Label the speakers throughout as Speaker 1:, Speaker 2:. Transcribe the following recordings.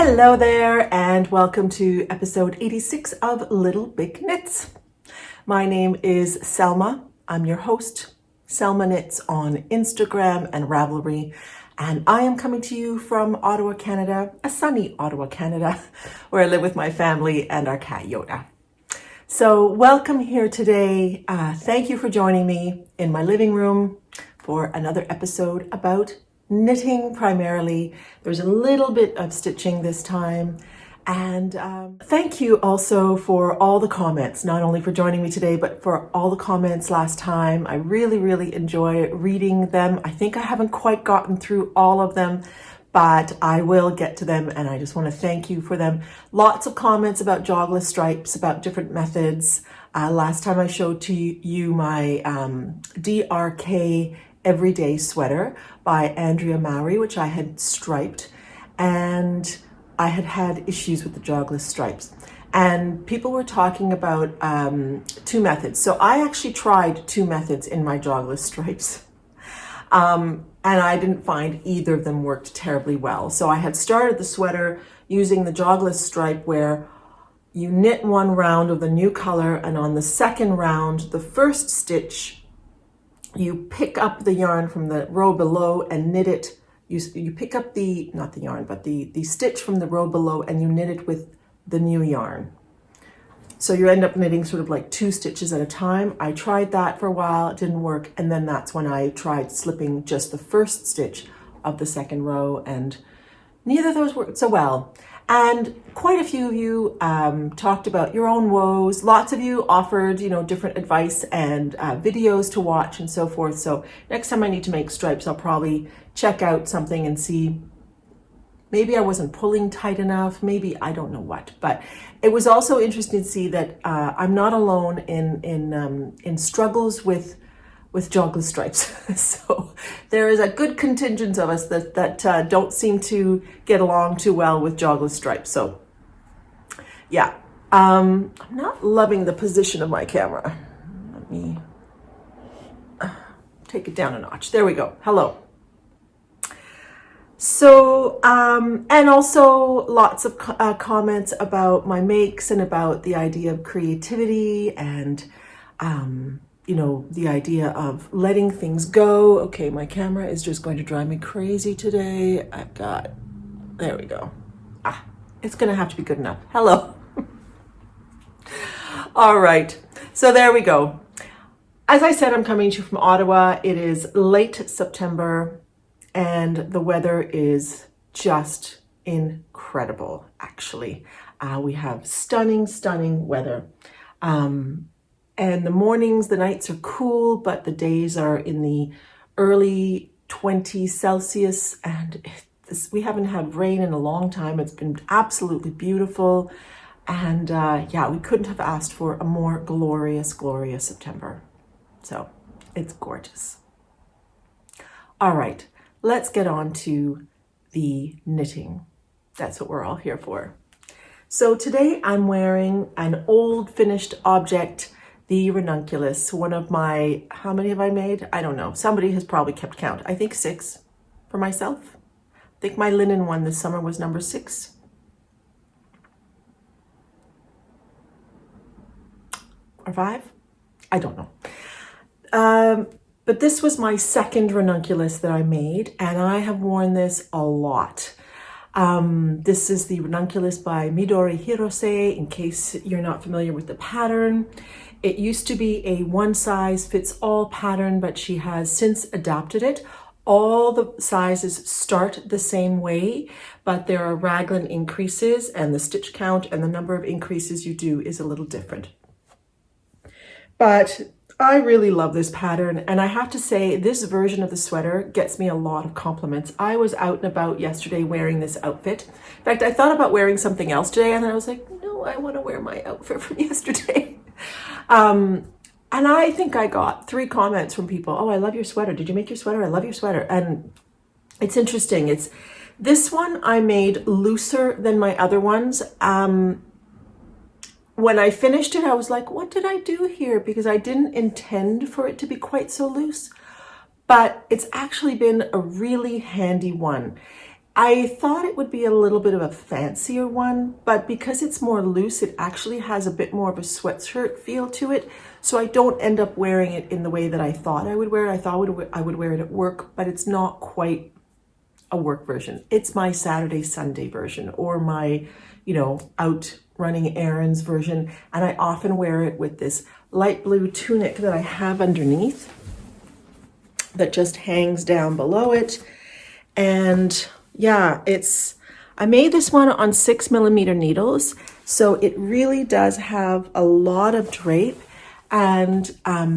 Speaker 1: Hello there and welcome to episode 86 of Little Big Knits. My name is Selma. I'm your host, Selma Knits on Instagram and Ravelry, and I am coming to you from Ottawa, Canada, a sunny Ottawa, Canada, where I live with my family and our cat Yoda. So welcome here today. Thank you for joining me in my living room for another episode about knitting primarily. There's a little bit of stitching this time. And thank you also for all the comments, not only for joining me today, but for all the comments last time. I really enjoy reading them. I think I haven't quite gotten through all of them, but I will get to them, and I just want to thank you for them. Lots of comments about jogless stripes, about different methods. Last time I showed to you my DRK Everyday Sweater by Andrea Mowry, which I had striped, and I had issues with the jogless stripes. And people were talking about two methods. So I actually tried two methods in my jogless stripes. And I didn't find either of them worked terribly well. So I had started the sweater using the jogless stripe where you knit one round of the new color, and on the second round, the first stitch, you pick up the yarn from the row below and knit it. You pick up not the yarn, but the stitch from the row below, and you knit it with the new yarn. So you end up knitting sort of like two stitches at a time. I tried that for a while, it didn't work. And then that's when I tried slipping just the first stitch of the second row, and neither of those worked so well. And quite a few of you talked about your own woes. Lots of you offered, different advice and videos to watch and so forth. So next time I need to make stripes, I'll probably check out something and see, maybe I wasn't pulling tight enough, maybe I don't know what. But it was also interesting to see that I'm not alone in struggles with jogless stripes. So there is a good contingent of us that don't seem to get along too well with jogless stripes. So yeah, I'm not loving the position of my camera. Let me take it down a notch. There we go. Hello. So, and also lots of comments about my makes and about the idea of creativity and, the idea of letting things go. Okay, my camera is just going to drive me crazy today. There we go. It's going to have to be good enough. Hello. All right, so there we go. As I said, I'm coming to you from Ottawa. It is late September, and the weather is just incredible, actually. We have stunning weather. And the mornings, the nights are cool, but the days are in the early 20s Celsius, and we haven't had rain in a long time. It's been absolutely beautiful. And we couldn't have asked for a more glorious September. So it's gorgeous. All right, let's get on to the knitting. That's what we're all here for. So today I'm wearing an old finished object, the Ranunculus, one of my, how many have I made? I don't know. Somebody has probably kept count. I think 6 for myself. I think my linen one this summer was number 6. Or 5? I don't know. But this was my second Ranunculus that I made, and I have worn this a lot. This is the Ranunculus by Midori Hirose, in case you're not familiar with the pattern. It used to be a one-size-fits-all pattern, but she has since adapted it. All the sizes start the same way, but there are raglan increases, and the stitch count and the number of increases you do is a little different. But I really love this pattern, and I have to say this version of the sweater gets me a lot of compliments. I was out and about yesterday wearing this outfit. In fact, I thought about wearing something else today, and then I was like, no, I want to wear my outfit from yesterday. And I think I got 3 comments from people. Oh, I love your sweater. Did you make your sweater? I love your sweater. And it's interesting. This one I made looser than my other ones. When I finished it, I was like, what did I do here? Because I didn't intend for it to be quite so loose, but it's actually been a really handy one. I thought it would be a little bit of a fancier one, but because it's more loose, it actually has a bit more of a sweatshirt feel to it. So I don't end up wearing it in the way that I thought I would wear it. I thought I would wear it at work, but it's not quite a work version. It's my Saturday, Sunday version, or my, out running errands version. And I often wear it with this light blue tunic that I have underneath that just hangs down below it. And yeah, I made this one on 6mm needles. So it really does have a lot of drape. And I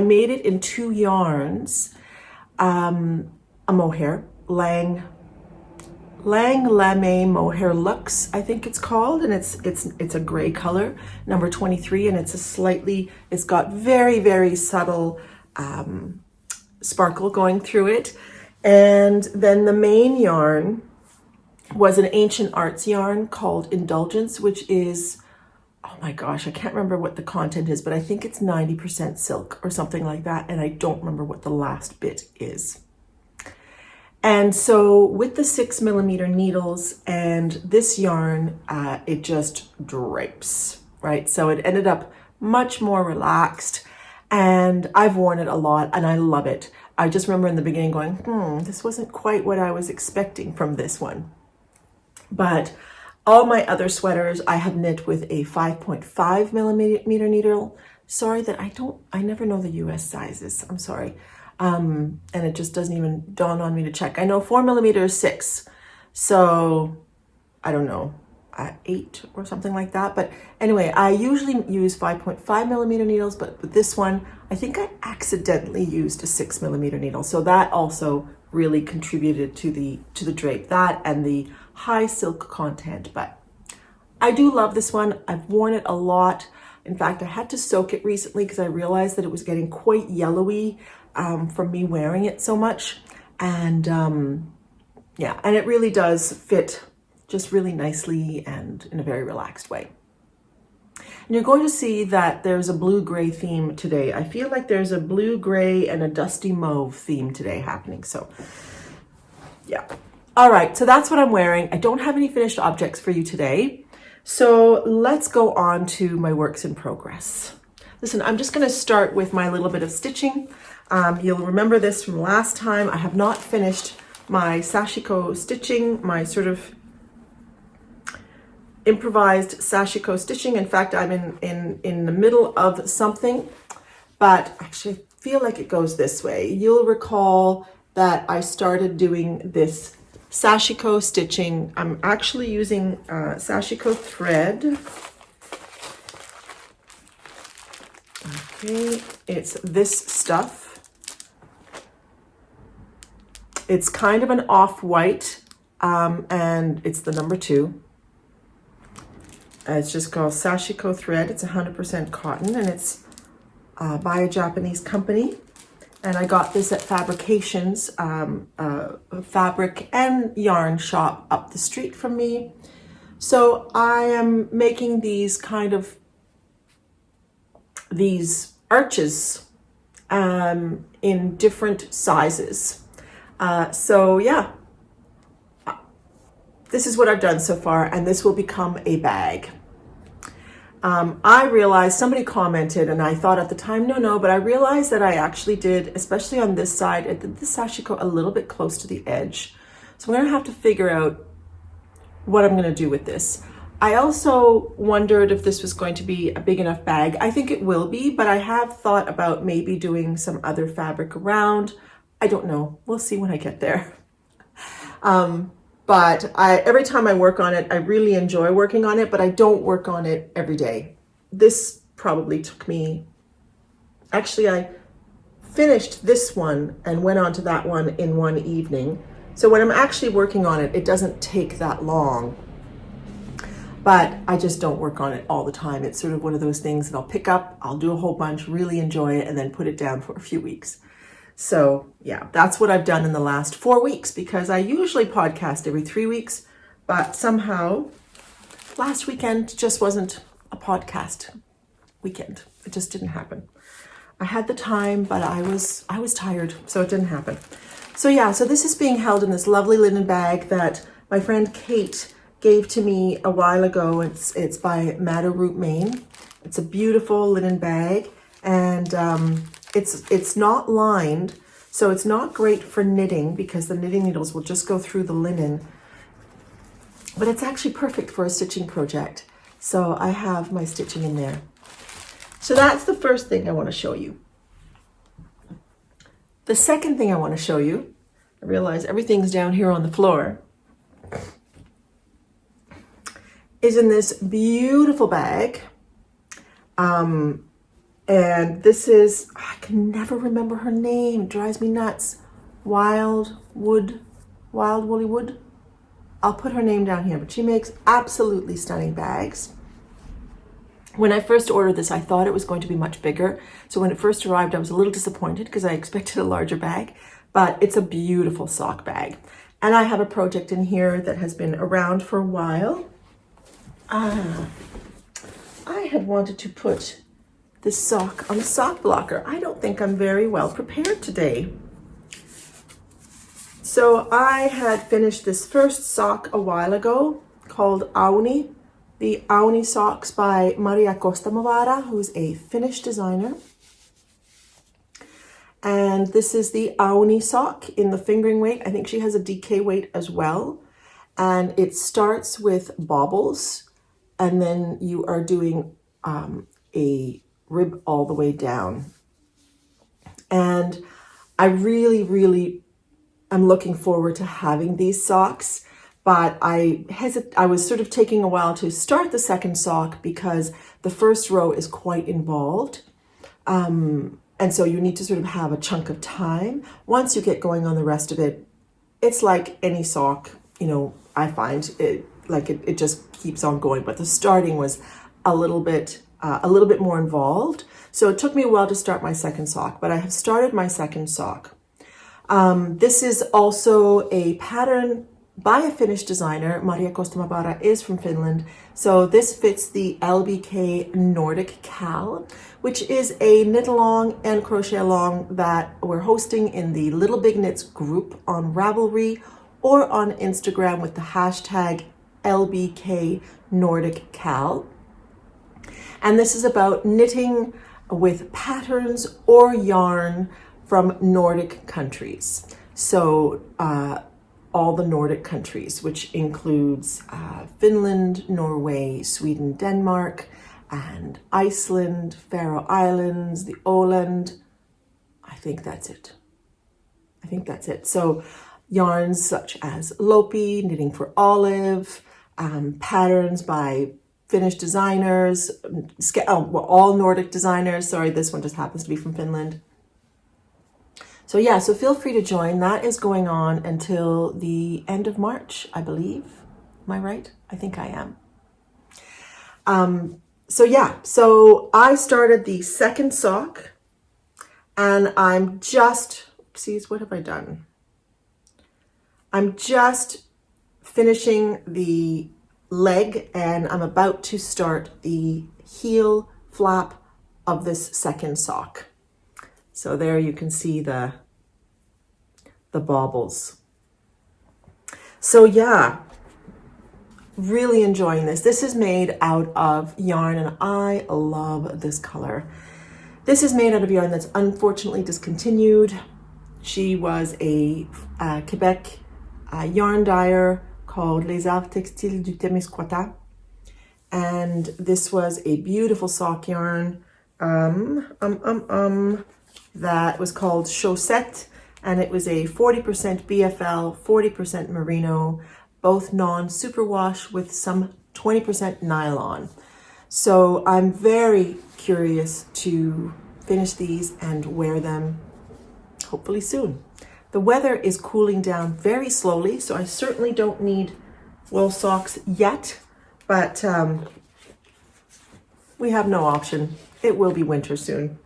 Speaker 1: made it in 2 yarns, a mohair, Lang Lame Mohair Luxe, I think it's called, and it's a gray color, number 23, and it's got very, very subtle sparkle going through it. And then the main yarn was an ancient arts yarn called Indulgence, which is, oh my gosh, I can't remember what the content is, but I think it's 90% silk or something like that, and I don't remember what the last bit is. And so with the 6mm needles and this yarn, it just drapes, right? So it ended up much more relaxed, and I've worn it a lot and I love it. I just remember in the beginning going, this wasn't quite what I was expecting from this one. But all my other sweaters I have knit with a 5.5mm needle. Sorry that I never know the US sizes, I'm sorry. And it just doesn't even dawn on me to check. I know 4mm is 6, so I don't know, 8 or something like that. But anyway, I usually use 5.5mm needles, but with this one, I think I accidentally used a 6mm needle. So that also really contributed to the drape, that and the high silk content. But I do love this one. I've worn it a lot. In fact, I had to soak it recently because I realized that it was getting quite yellowy from me wearing it so much. And yeah, and it really does fit just really nicely and in a very relaxed way. And you're going to see that there's a blue-gray theme today. I feel like there's a blue-gray and a dusty mauve theme today happening. So yeah. All right, so that's what I'm wearing. I don't have any finished objects for you today. So let's go on to my works in progress. Listen, I'm just going to start with my little bit of stitching. You'll remember this from last time. I have not finished my Sashiko stitching, my sort of improvised Sashiko stitching. In fact, I'm in the middle of something, but actually I feel like it goes this way. You'll recall that I started doing this Sashiko stitching. I'm actually using Sashiko thread. Okay, it's this stuff. It's kind of an off-white, and it's the number 2. It's just called Sashiko thread. It's 100% cotton, and it's by a Japanese company. And I got this at Fabrications, a fabric and yarn shop up the street from me. So I am making these these arches in different sizes. So yeah, this is what I've done so far, and this will become a bag. I realized, somebody commented, and I thought at the time, no, but I realized that I actually did, especially on this side, I did the Sashiko a little bit close to the edge. So I'm gonna have to figure out what I'm gonna do with this. I also wondered if this was going to be a big enough bag. I think it will be, but I have thought about maybe doing some other fabric around. I don't know, we'll see when I get there. But every time I work on it, I really enjoy working on it, but I don't work on it every day. This probably took me, actually I finished this one and went on to that one in one evening. So when I'm actually working on it, it doesn't take that long, but I just don't work on it all the time. It's sort of one of those things that I'll pick up, I'll do a whole bunch, really enjoy it, and then put it down for a few weeks. So yeah, that's what I've done in the last 4 weeks, because I usually podcast every 3 weeks, but somehow last weekend just wasn't a podcast weekend. It just didn't happen. I had the time, but I was tired, so it didn't happen. So yeah, so this is being held in this lovely linen bag that my friend Kate gave to me a while ago. It's by Madder Root, Maine. It's a beautiful linen bag, and it's not lined, so it's not great for knitting because the knitting needles will just go through the linen. But it's actually perfect for a stitching project. So I have my stitching in there. So that's the first thing I want to show you. The second thing I want to show you, I realize everything's down here on the floor, is in this beautiful bag. And this is, I can never remember her name, it drives me nuts. Wild Woolly Wood. I'll put her name down here, but she makes absolutely stunning bags. When I first ordered this, I thought it was going to be much bigger. So when it first arrived, I was a little disappointed because I expected a larger bag, but it's a beautiful sock bag. And I have a project in here that has been around for a while. I had wanted to put this sock on the sock blocker. I don't think I'm very well prepared today. So I had finished this first sock a while ago called Auni. The Auni socks by Maria Costamavara, who's a Finnish designer. And this is the Auni sock in the fingering weight. I think she has a DK weight as well. And it starts with bobbles, and then you are doing a rib all the way down. And I really am looking forward to having these socks. But I was sort of taking a while to start the second sock because the first row is quite involved. And so you need to sort of have a chunk of time. Once you get going on the rest of it, it's like any sock, you know, I find it just keeps on going. But the starting was a little bit more involved. So it took me a while to start my second sock, but I have started my second sock. This is also a pattern by a Finnish designer. Maria Costamavara is from Finland. So this fits the LBK Nordic Cal, which is a knit along and crochet along that we're hosting in the Little Big Knits group on Ravelry or on Instagram with the hashtag LBK Nordic Cal. And this is about knitting with patterns or yarn from Nordic countries. So all the Nordic countries, which includes Finland, Norway, Sweden, Denmark, and Iceland, Faroe Islands, the Åland. I think that's it. So yarns such as Lopi, Knitting for Olive, patterns by Finnish designers, all Nordic designers. Sorry, this one just happens to be from Finland. So yeah, so feel free to join. That is going on until the end of March, I believe. Am I right? I think I am. So I started the second sock, and I'm just, what have I done? I'm just finishing the leg, and I'm about to start the heel flap of this second sock. So there you can see the baubles. So yeah, really enjoying this. This is made out of yarn, and I love this color. This is made out of yarn that's unfortunately discontinued. She was a Quebec yarn dyer called Les Arts Textiles du Témiscouata. And this was a beautiful sock yarn that was called Chaussette, and it was a 40% BFL, 40% merino, both non-superwash with some 20% nylon. So I'm very curious to finish these and wear them hopefully soon. The weather is cooling down very slowly, so I certainly don't need wool socks yet, but we have no option. It will be winter soon.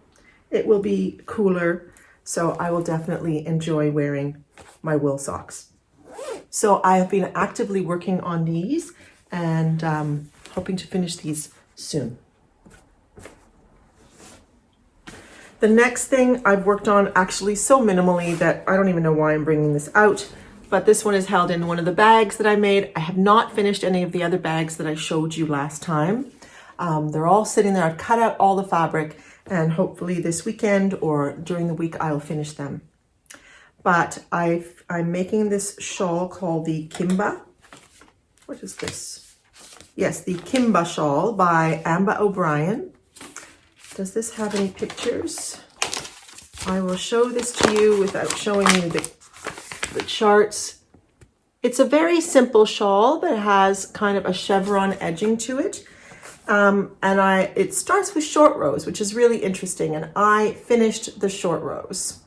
Speaker 1: It will be cooler, so I will definitely enjoy wearing my wool socks. So I have been actively working on these and hoping to finish these soon. The next thing I've worked on actually so minimally that I don't even know why I'm bringing this out, but this one is held in one of the bags that I made. I have not finished any of the other bags that I showed you last time. They're all sitting there. I've cut out all the fabric, and hopefully this weekend or during the week I'll finish them. But I'm making this shawl called the Kimba. What is this? Yes, the Kimba Shawl by Amba O'Brien. Does this have any pictures? I will show this to you without showing you the charts. It's a very simple shawl that has kind of a chevron edging to it. It starts with short rows, which is really interesting. And I finished the short rows.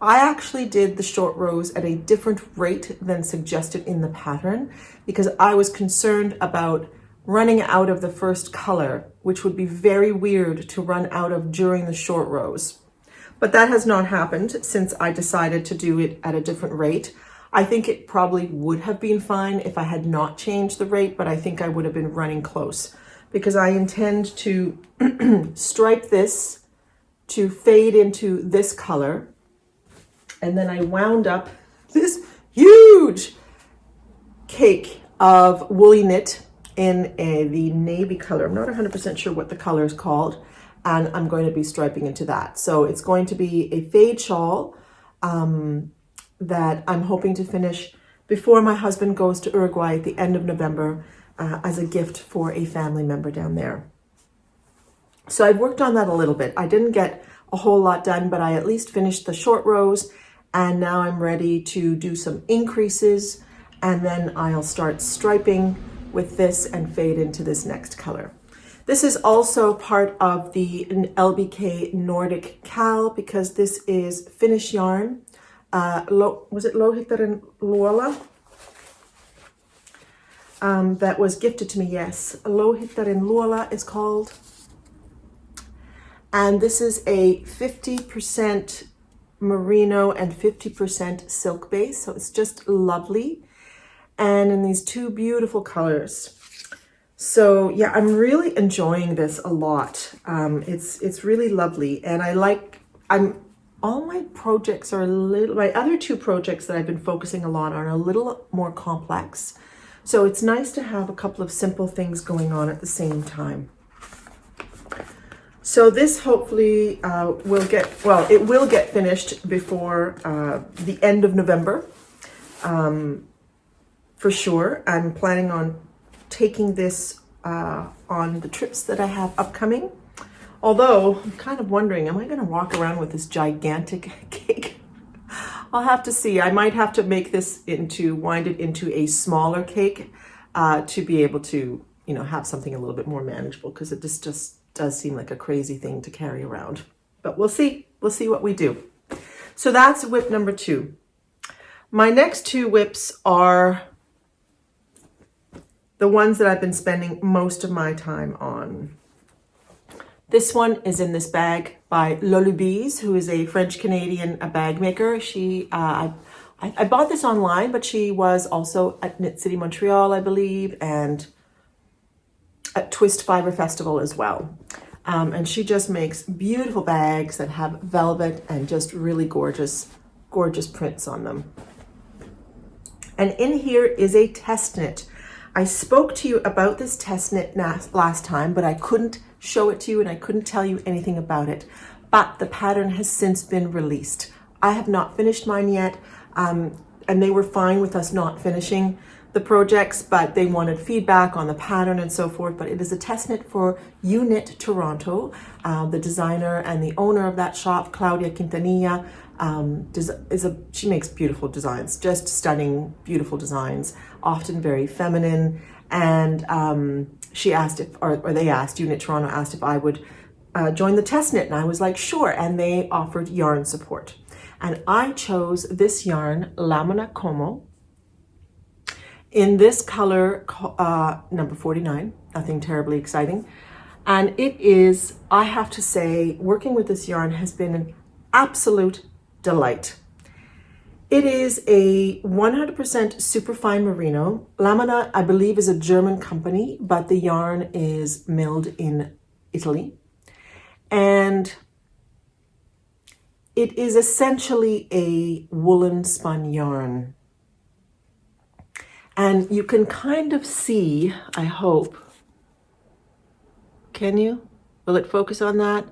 Speaker 1: I actually did the short rows at a different rate than suggested in the pattern because I was concerned about running out of the first color, which would be very weird to run out of during the short rows. But that has not happened since I decided to do it at a different rate. I think it probably would have been fine if I had not changed the rate, but I think I would have been running close because I intend to stripe this to fade into this color. And then I wound up this huge cake of woolly knit in the navy color. I'm not 100% sure what the color is called, and I'm going to be striping into that. So it's going to be a fade shawl that I'm hoping to finish before my husband goes to Uruguay at the end of November as a gift for a family member down there. So I've worked on that a little bit. I didn't get a whole lot done, but I at least finished the short rows, and now I'm ready to do some increases, and then I'll start striping with this and fade into this next color. This is also part of the LBK Nordic Cal because this is Finnish yarn. Was it Lohittaren Luola? That was gifted to me, yes. Lohittaren Luola is called. And this is a 50% merino and 50% silk base, so it's just lovely. And in these two beautiful colors. So yeah, I'm really enjoying this a lot. It's really lovely, and all my projects are a little. My other two projects that I've been focusing a lot on are a little more complex. So it's nice to have a couple of simple things going on at the same time. So this hopefully it will get finished before the end of November. For sure. I'm planning on taking this on the trips that I have upcoming. Although, I'm kind of wondering, am I going to walk around with this gigantic cake? I'll have to see. I might have to wind it into a smaller cake to be able to, have something a little bit more manageable because it just does seem like a crazy thing to carry around. But we'll see. We'll see what we do. So that's whip number 2. My next 2 whips are the ones that I've been spending most of my time on. This one is in this bag by Lolubise, who is a French-Canadian bag maker. I bought this online, but she was also at Knit City Montreal, I believe, and at Twist Fiber Festival as well. And she just makes beautiful bags that have velvet and just really gorgeous, gorgeous prints on them. And in here is a test knit. I spoke to you about this test knit last time, but I couldn't show it to you and I couldn't tell you anything about it. But the pattern has since been released. I have not finished mine yet, and they were fine with us not finishing the projects, but they wanted feedback on the pattern and so forth. But it is a test knit for Eweknit Toronto. The designer and the owner of that shop, Claudia Quintanilla, she makes beautiful designs, just stunning, beautiful designs, often very feminine. And she asked Eweknit Toronto asked if I would join the test knit, and I was like, sure. And they offered yarn support. And I chose this yarn, Lamina Como, in this color, number 49, nothing terribly exciting. And it is, I have to say, working with this yarn has been an absolute delight. It is a 100% superfine merino. Lamina, I believe, is a German company, but the yarn is milled in Italy. And It is essentially a woolen spun yarn. And you can kind of see, I hope, can you? Will it focus on that?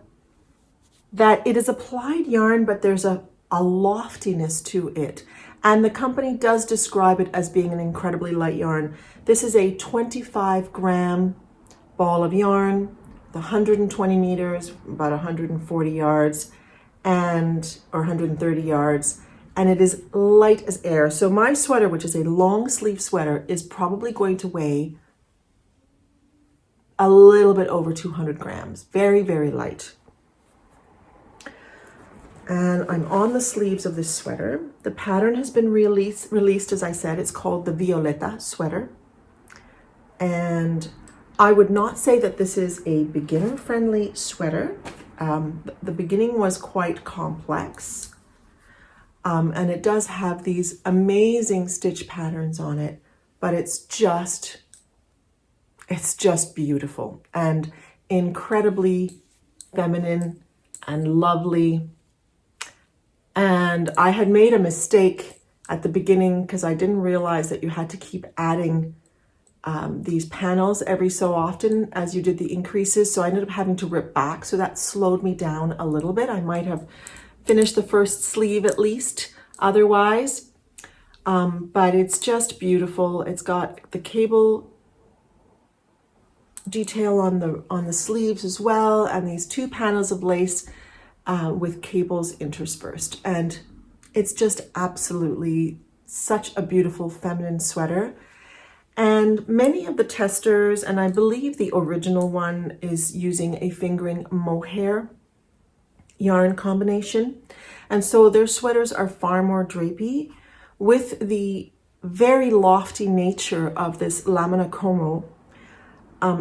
Speaker 1: That it is a plied yarn, but there's a loftiness to it. And the company does describe it as being an incredibly light yarn. This is a 25-gram ball of yarn, 120 meters, about 140 yards, or 130 yards, and it is light as air. So my sweater, which is a long sleeve sweater, is probably going to weigh a little bit over 200 grams. Very, very light. And I'm on the sleeves of this sweater. The pattern has been released, as I said. It's called the Violeta sweater. And I would not say that this is a beginner-friendly sweater. The beginning was quite complex. And it does have these amazing stitch patterns on it, but it's just beautiful and incredibly feminine and lovely. And I had made a mistake at the beginning because I didn't realize that you had to keep adding these panels every so often as you did the increases. So I ended up having to rip back. So that slowed me down a little bit. I might have finished the first sleeve at least otherwise. But it's just beautiful. It's got the cable detail on the sleeves as well, and these two panels of lace with cables interspersed. And it's just absolutely such a beautiful feminine sweater. And many of the testers, and I believe the original one is using a fingering mohair yarn combination. And so their sweaters are far more drapey with the very lofty nature of this lamina como.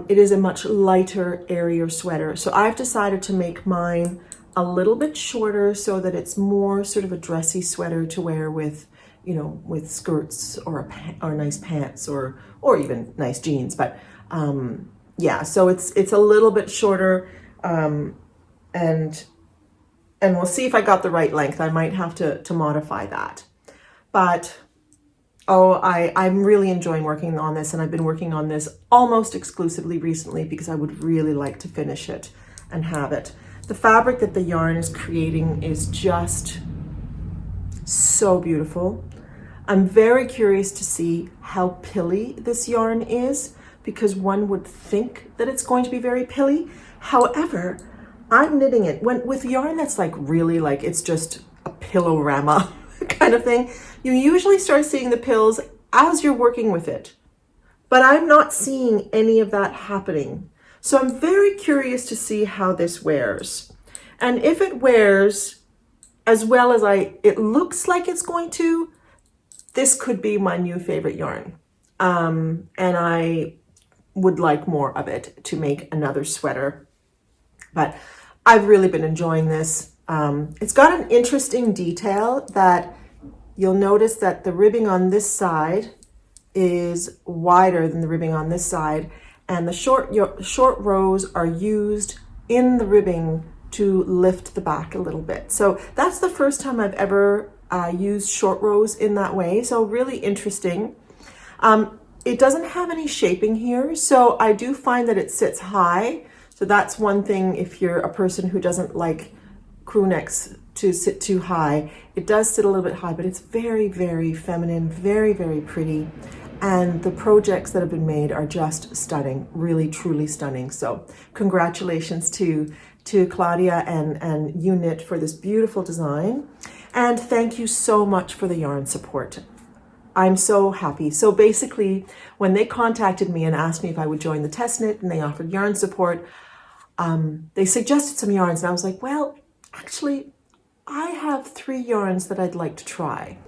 Speaker 1: It is a much lighter, airier sweater. So I've decided to make mine a little bit shorter so that it's more sort of a dressy sweater to wear with, you know, with skirts or nice pants or even nice jeans. But yeah, so it's a little bit shorter, and we'll see if I got the right length. I might have to modify that. But I'm really enjoying working on this, and I've been working on this almost exclusively recently because I would really like to finish it and have it. The fabric that the yarn is creating is just so beautiful. I'm very curious to see how pilly this yarn is, because one would think that it's going to be very pilly. However, I'm knitting it with yarn that's like really like it's just a pillow-rama kind of thing. You usually start seeing the pills as you're working with it, but I'm not seeing any of that happening. So I'm very curious to see how this wears. And if it wears as well as it looks like it's going to, this could be my new favorite yarn. And I would like more of it to make another sweater. But I've really been enjoying this. It's got an interesting detail that you'll notice that the ribbing on this side is wider than the ribbing on this side. And the short rows are used in the ribbing to lift the back a little bit. So that's the first time I've ever used short rows in that way. So really interesting. It doesn't have any shaping here, so I do find that it sits high. So that's one thing if you're a person who doesn't like crew necks to sit too high. It does sit a little bit high, but it's very, very feminine, very, very pretty. And the projects that have been made are just stunning, really, truly stunning. So congratulations to Claudia and Eweknit for this beautiful design. And thank you so much for the yarn support. I'm so happy. So basically, when they contacted me and asked me if I would join the test knit and they offered yarn support, they suggested some yarns. And I was like, well, actually, I have 3 yarns that I'd like to try.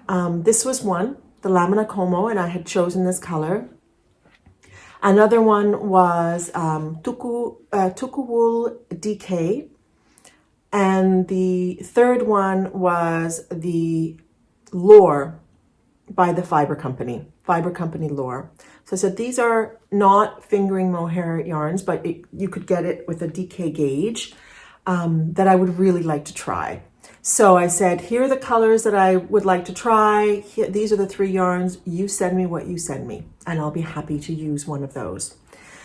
Speaker 1: This was one, the Lamina Como, and I had chosen this color. Another one was Tuku Wool DK. And the third one was the Lore by the Fiber Company Lore. So I said, these are not fingering mohair yarns, but you could get it with a DK gauge that I would really like to try. So I said, here are the colors that I would like to try. Here, these are the 3 yarns. You send me what you send me, and I'll be happy to use one of those.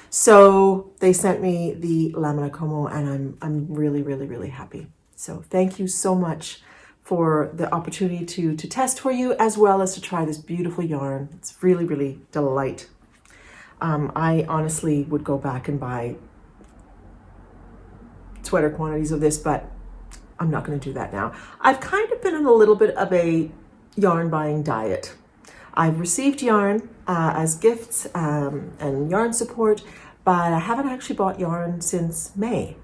Speaker 1: So they sent me the Lamina Como, and I'm really, really, really happy. So thank you so much for the opportunity to test for you, as well as to try this beautiful yarn. It's really, really delight. I honestly would go back and buy sweater quantities of this, but I'm not going to do that now. I've kind of been on a little bit of a yarn buying diet. I've received yarn as gifts and yarn support, but I haven't actually bought yarn since May.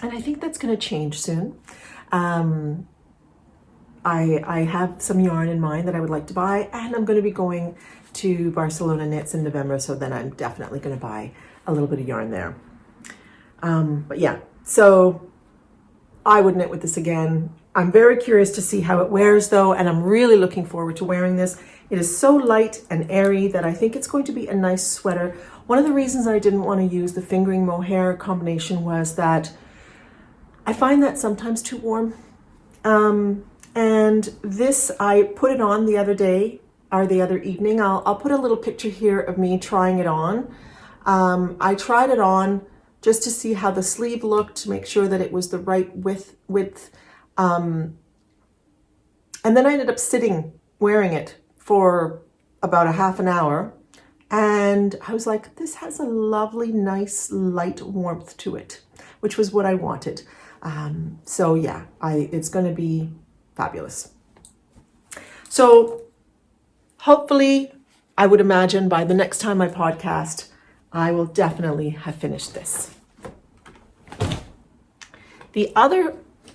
Speaker 1: And I think that's going to change soon. I have some yarn in mind that I would like to buy, and I'm going to be going to Barcelona Knits in November, so then I'm definitely going to buy a little bit of yarn there. But yeah, so I would knit with this again. I'm very curious to see how it wears though, and I'm really looking forward to wearing this. It is so light and airy that I think it's going to be a nice sweater. One of the reasons I didn't want to use the fingering mohair combination was that I find that sometimes too warm. And this, I put it on the other day, or the other evening. I'll put a little picture here of me trying it on. I tried it on just to see how the sleeve looked, to make sure that it was the right width. And then I ended up sitting wearing it for about a half an hour. And I was like, this has a lovely, nice, light warmth to it, which was what I wanted. So yeah, it's going to be fabulous. So hopefully, I would imagine by the next time I podcast, I will definitely have finished this. The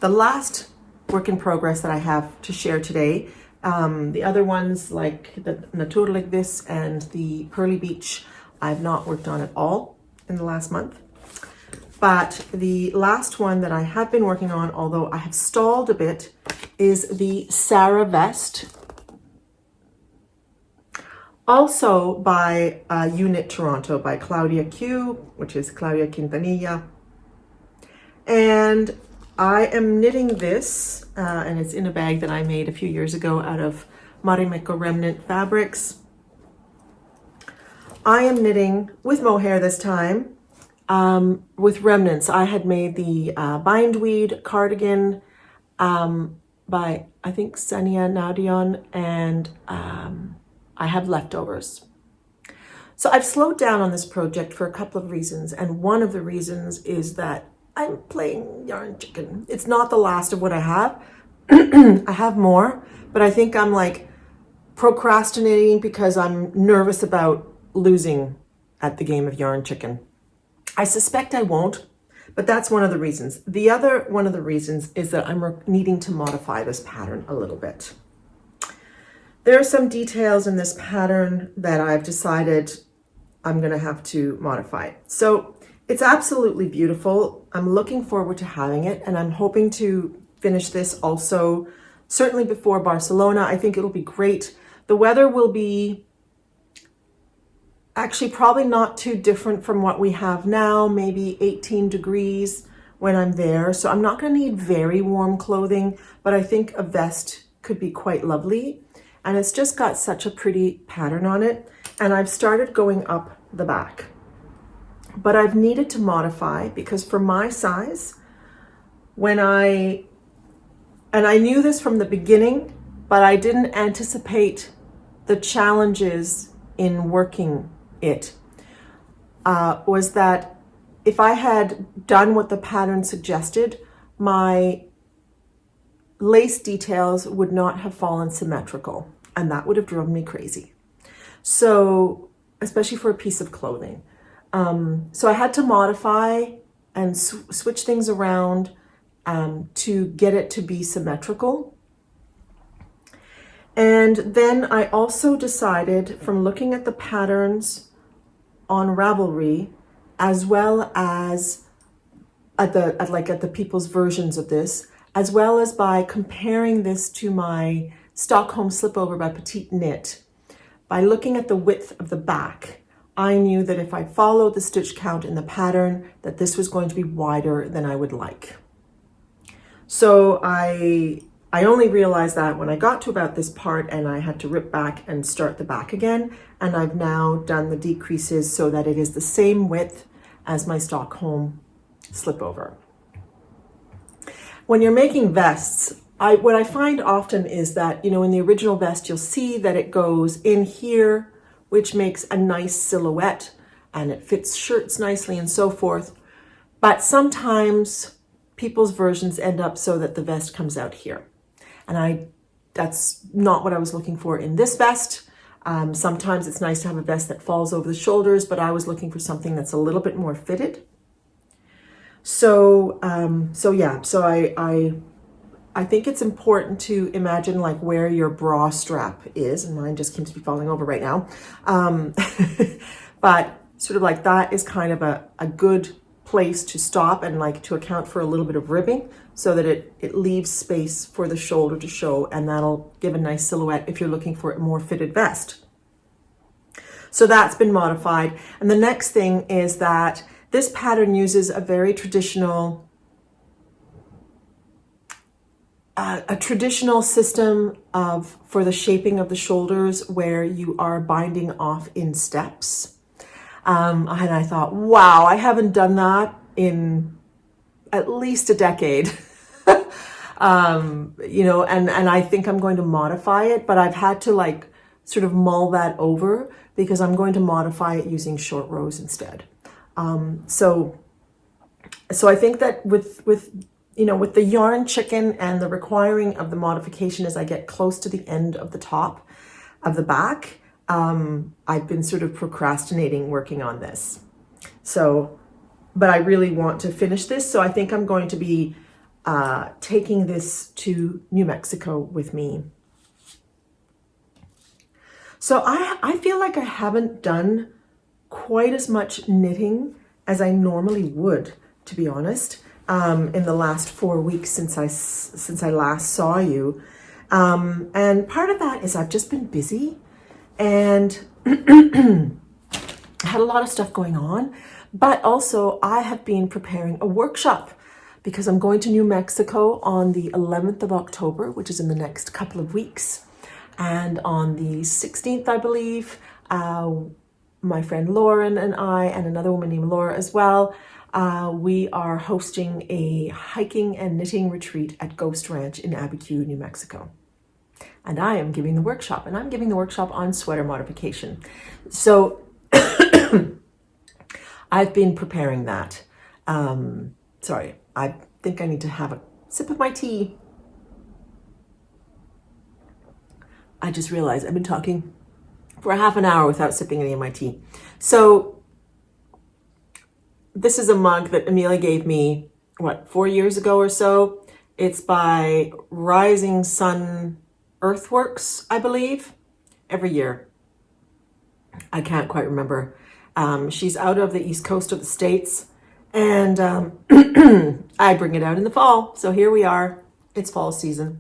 Speaker 1: last work in progress that I have to share today, the other ones like the Natur like this and the Pearly Beach, I've not worked on at all in the last month. But the last one that I have been working on, although I have stalled a bit, is the Sara Vest. Also by Eweknit Toronto by Claudia Q, which is Claudia Quintanilla. And I am knitting this, and it's in a bag that I made a few years ago out of Marimekko Remnant fabrics. I am knitting with mohair this time, with remnants. I had made the bindweed cardigan by, I think, Sania Nadion, and I have leftovers. So I've slowed down on this project for a couple of reasons, and one of the reasons is that I'm playing yarn chicken. It's not the last of what I have. I have more, but I think I'm like procrastinating because I'm nervous about losing at the game of yarn chicken. I suspect I won't, but that's one of the reasons. The other one of the reasons is that I'm needing to modify this pattern a little bit. There are some details in this pattern that I've decided I'm going to have to modify. So it's absolutely beautiful. I'm looking forward to having it, and I'm hoping to finish this also certainly before Barcelona. I think it'll be great. The weather will be actually probably not too different from what we have now, maybe 18 degrees when I'm there. So I'm not going to need very warm clothing, but I think a vest could be quite lovely. And it's just got such a pretty pattern on it. And I've started going up the back. But I've needed to modify because for my size, and I knew this from the beginning, but I didn't anticipate the challenges in working it, was that if I had done what the pattern suggested, my lace details would not have fallen symmetrical, and that would have driven me crazy. So, especially for a piece of clothing. So I had to modify and switch things around to get it to be symmetrical. And then I also decided from looking at the patterns on Ravelry, as well as at the people's versions of this, as well as by comparing this to my Stockholm Slipover by Petite Knit, by looking at the width of the back, I knew that if I followed the stitch count in the pattern, that this was going to be wider than I would like. So I only realized that when I got to about this part, and I had to rip back and start the back again. And I've now done the decreases so that it is the same width as my Stockholm slip over. When you're making vests, what I find often is that, in the original vest, you'll see that it goes in here, which makes a nice silhouette and it fits shirts nicely and so forth. But sometimes people's versions end up so that the vest comes out here. And that's not what I was looking for in this vest. Sometimes it's nice to have a vest that falls over the shoulders, but I was looking for something that's a little bit more fitted. So I think it's important to imagine like where your bra strap is, and mine just seems to be falling over right now. But sort of like that is kind of a good place to stop and like to account for a little bit of ribbing so that it leaves space for the shoulder to show, and that'll give a nice silhouette if you're looking for a more fitted vest. So that's been modified. And the next thing is that this pattern uses a very traditional system for the shaping of the shoulders, where you are binding off in steps. And I thought, wow, I haven't done that in at least a decade. And I think I'm going to modify it, but I've had to like sort of mull that over because I'm going to modify it using short rows instead. So I think that with the yarn chicken and the requiring of the modification as I get close to the end of the top of the back, I've been sort of procrastinating working on this. But I really want to finish this. So I think I'm going to be taking this to New Mexico with me. So I feel like I haven't done quite as much knitting as I normally would, to be honest, in the last 4 weeks since I last saw you. And part of that is I've just been busy and had a lot of stuff going on, but also I have been preparing a workshop because I'm going to New Mexico on the 11th of October, which is in the next couple of weeks. And on the 16th, I believe, my friend Lauren and I, and another woman named Laura as well, we are hosting a hiking and knitting retreat at Ghost Ranch in Abiquiu, New Mexico. And I am giving the workshop, and I'm giving the workshop on sweater modification. So I've been preparing that. Sorry, I think I need to have a sip of my tea. I just realized I've been talking for a half an hour without sipping any of my tea. So this is a mug that Amelia gave me, 4 years ago or so. It's by Rising Sun Earthworks, I believe, every year. I can't quite remember. She's out of the East Coast of the States, and I bring it out in the fall. So here we are. It's fall season.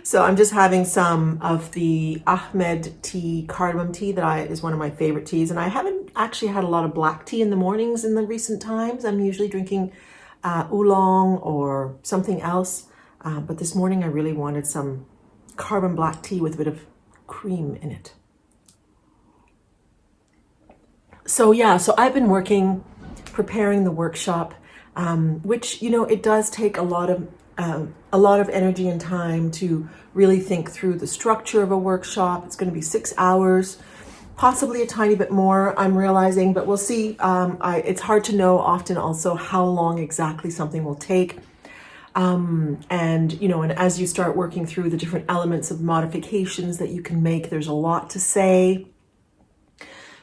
Speaker 1: So I'm just having some of the Ahmed tea, cardamom tea, that is one of my favorite teas. And I haven't actually had a lot of black tea in the mornings in the recent times. I'm usually drinking oolong or something else. But this morning I really wanted some cardamom black tea with a bit of cream in it. So I've been preparing the workshop, which, it does take a lot of energy and time to really think through the structure of a workshop. It's going to be 6 hours, possibly a tiny bit more, I'm realizing, but we'll see. It's hard to know often also how long exactly something will take. And as you start working through the different elements of modifications that you can make, there's a lot to say.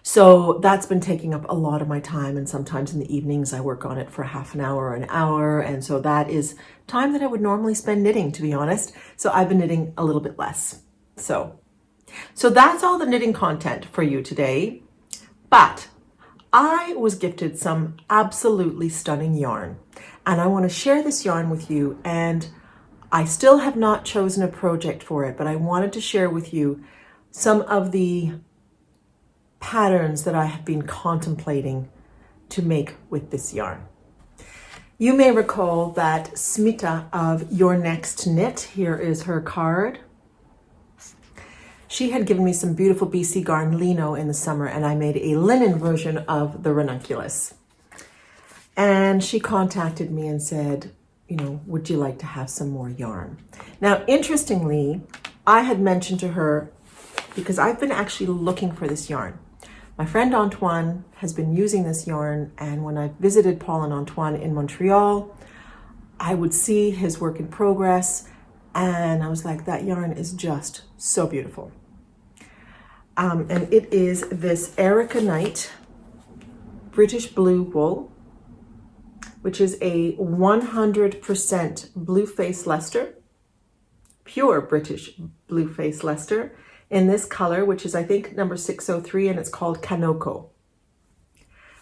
Speaker 1: So that's been taking up a lot of my time, and sometimes in the evenings I work on it for half an hour or an hour, and so that is time that I would normally spend knitting, to be honest. So I've been knitting a little bit less. So that's all the knitting content for you today. But I was gifted some absolutely stunning yarn, and I want to share this yarn with you, and I still have not chosen a project for it, but I wanted to share with you some of the patterns that I have been contemplating to make with this yarn. You may recall that Smita of Your Next Knit, here is her card. She had given me some beautiful BC Garn Lino in the summer, and I made a linen version of the Ranunculus. And she contacted me and said, you know, would you like to have some more yarn? Now, interestingly, I had mentioned to her, because I've been actually looking for this yarn. My friend Antoine has been using this yarn, and when I visited Paul and Antoine in Montreal, I would see his work in progress, and I was like, that yarn is just so beautiful. And it is this Eweknit British Blue wool, which is a 100% blue face Leicester, pure British blue face Leicester, in this color, which is I think number 603, and it's called Kanoko.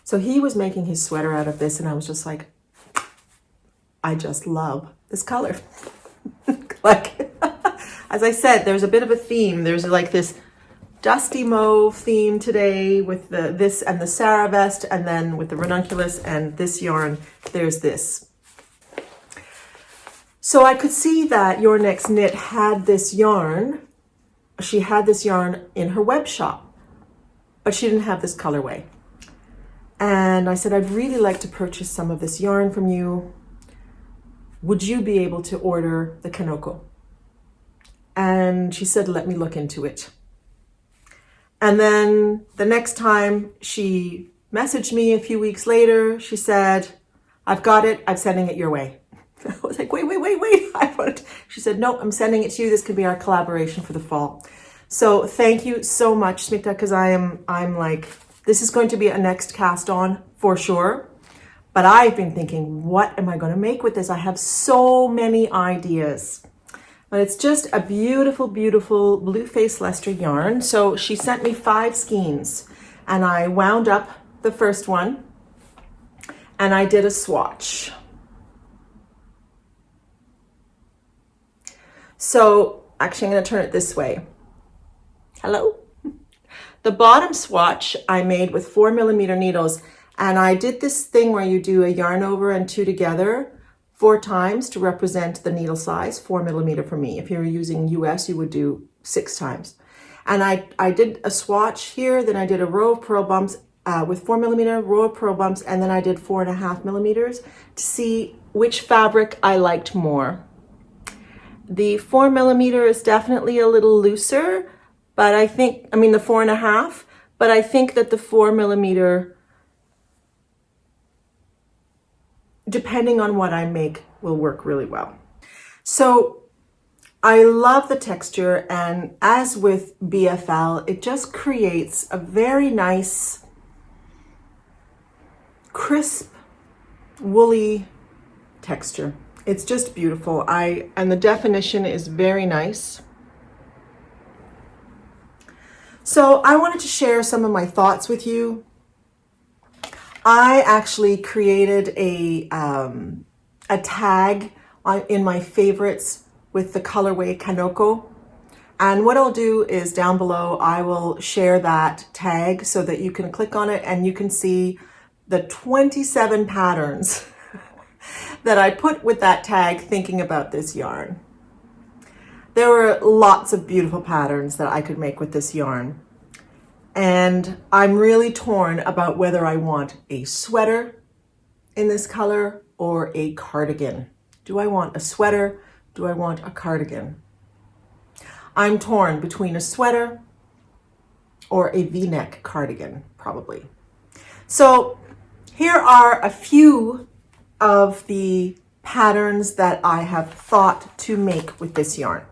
Speaker 1: So he was making his sweater out of this, and I was just like, I just love this color. Like, as I said, there's a bit of a theme. There's like this dusty mauve theme today with this and the Sara Vest, and then with the Ranunculus and this yarn, there's this. So I could see that Your Next Knit had this yarn. She had this yarn in her web shop, but she didn't have this colorway. And I said, I'd really like to purchase some of this yarn from you. Would you be able to order the Kanoko? And she said, let me look into it. And then the next time she messaged me a few weeks later, she said, I've got it, I'm sending it your way. I was like, wait. She said, no, I'm sending it to you. This could be our collaboration for the fall. So thank you so much, Smita, because I'm like, this is going to be a next cast on for sure. But I've been thinking, what am I going to make with this? I have so many ideas. But it's just a beautiful, beautiful blue face Leicester yarn. So she sent me 5 skeins, and I wound up the first one and I did a swatch. So actually I'm going to turn it this way. Hello? The bottom swatch I made with 4mm needles, and I did this thing where you do a yarn over and 2 together 4 times to represent the needle size, 4mm for me. If you're using US, you would do 6 times. And I did a swatch here, then I did a row of purl bumps with 4mm, row of purl bumps, and then I did 4.5mm to see which fabric I liked more. The 4mm is definitely a little looser, but I think, the 4.5, but I think that the 4mm, depending on what I make, will work really well. So I love the texture, and as with BFL, it just creates a very nice, crisp, woolly texture. It's just beautiful. And the definition is very nice. So I wanted to share some of my thoughts with you. I actually created a tag in my favorites with the colorway Kanoko. And what I'll do is down below, I will share that tag so that you can click on it and you can see the 27 patterns that I put with that tag thinking about this yarn. There were lots of beautiful patterns that I could make with this yarn. And I'm really torn about whether I want a sweater in this color or a cardigan. Do I want a sweater? Do I want a cardigan? I'm torn between a sweater or a V-neck cardigan, probably. So here are a few of the patterns that I have thought to make with this yarn.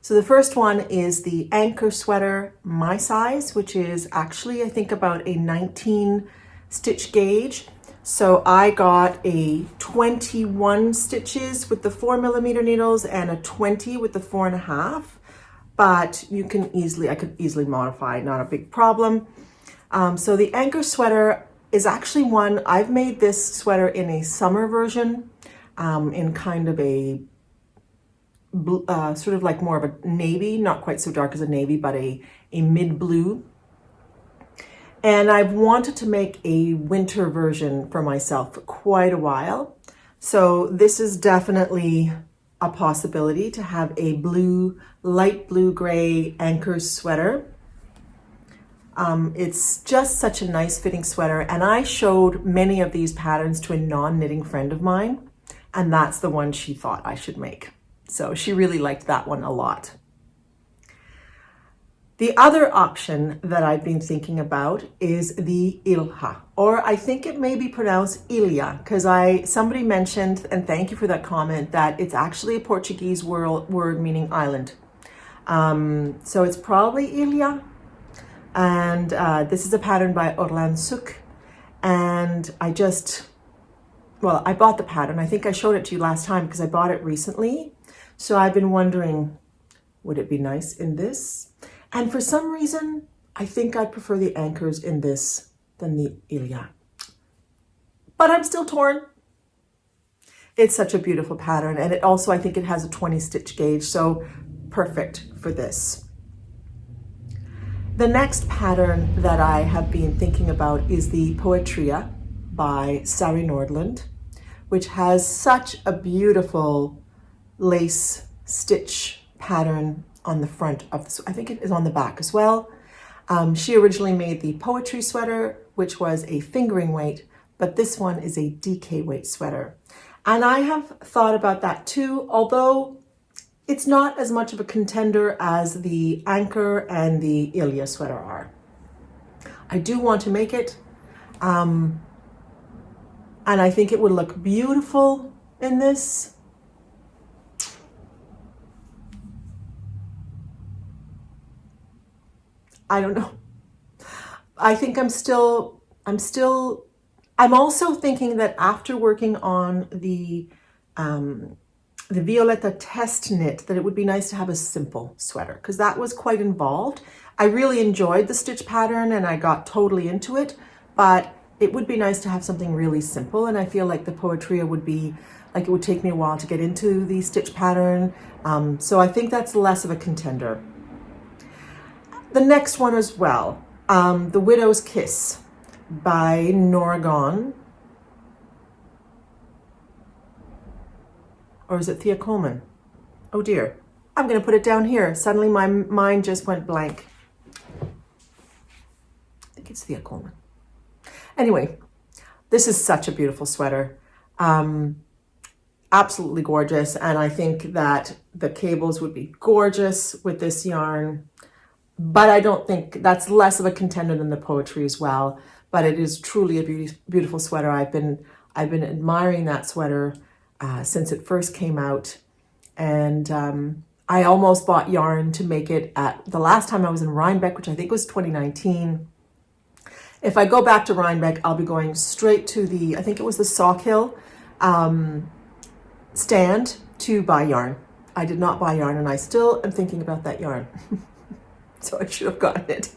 Speaker 1: So the first one is the anchor sweater, my size, which is actually, I think, about a 19 stitch gauge. So I got a 21 stitches with the 4mm needles and a 20 with the 4.5, but I could easily modify, not a big problem. So the anchor sweater is actually one, I've made this sweater in a summer version, in kind of a sort of like more of a navy, not quite so dark as a navy, but a mid blue. And I've wanted to make a winter version for myself for quite a while. So this is definitely a possibility to have a blue, light blue gray anchor sweater. It's just such a nice fitting sweater, and I showed many of these patterns to a non-knitting friend of mine, and that's the one she thought I should make. So she really liked that one a lot. The other option that I've been thinking about is the Ilha, or I think it may be pronounced Ilha, because somebody mentioned, and thank you for that comment, that it's actually a Portuguese word meaning island. So it's probably Ilha. And this is a pattern by Orlan Suk. And I bought the pattern. I think I showed it to you last time because I bought it recently. So I've been wondering, would it be nice in this? And for some reason, I think I prefer the anchors in this than the Ilha. But I'm still torn. It's such a beautiful pattern. And it also, I think it has a 20 stitch gauge. So perfect for this. The next pattern that I have been thinking about is the Poetria by Sari Nordland, which has such a beautiful lace stitch pattern on the front of this. I think it is on the back as well. She originally made the Poetry sweater, which was a fingering weight, but this one is a DK weight sweater. And I have thought about that too, although it's not as much of a contender as the Anchor and the Ilha sweater are. I do want to make it, and I think it would look beautiful in this. I don't know. I think I'm also thinking that after working on the Violeta test knit, that it would be nice to have a simple sweater because that was quite involved. I really enjoyed the stitch pattern and I got totally into it, but it would be nice to have something really simple. And I feel like the Poetria would be, like it would take me a while to get into the stitch pattern. So I think that's less of a contender. The next one as well, The Widow's Kiss by Norgon. Or is it Thea Coleman? Oh dear. I'm going to put it down here. Suddenly my mind just went blank. I think it's Thea Coleman. Anyway, this is such a beautiful sweater. Absolutely gorgeous. And I think that the cables would be gorgeous with this yarn. But I don't think that's less of a contender than the Poetry as well. But it is truly a beautiful sweater. I've been admiring that sweater since it first came out, and I almost bought yarn to make it at the last time I was in Rhinebeck, which I think was 2019. If I go back to Rhinebeck, I'll be going straight to I think it was the Sock Hill stand to buy yarn. I did not buy yarn, and I still am thinking about that yarn. So I should have gotten it.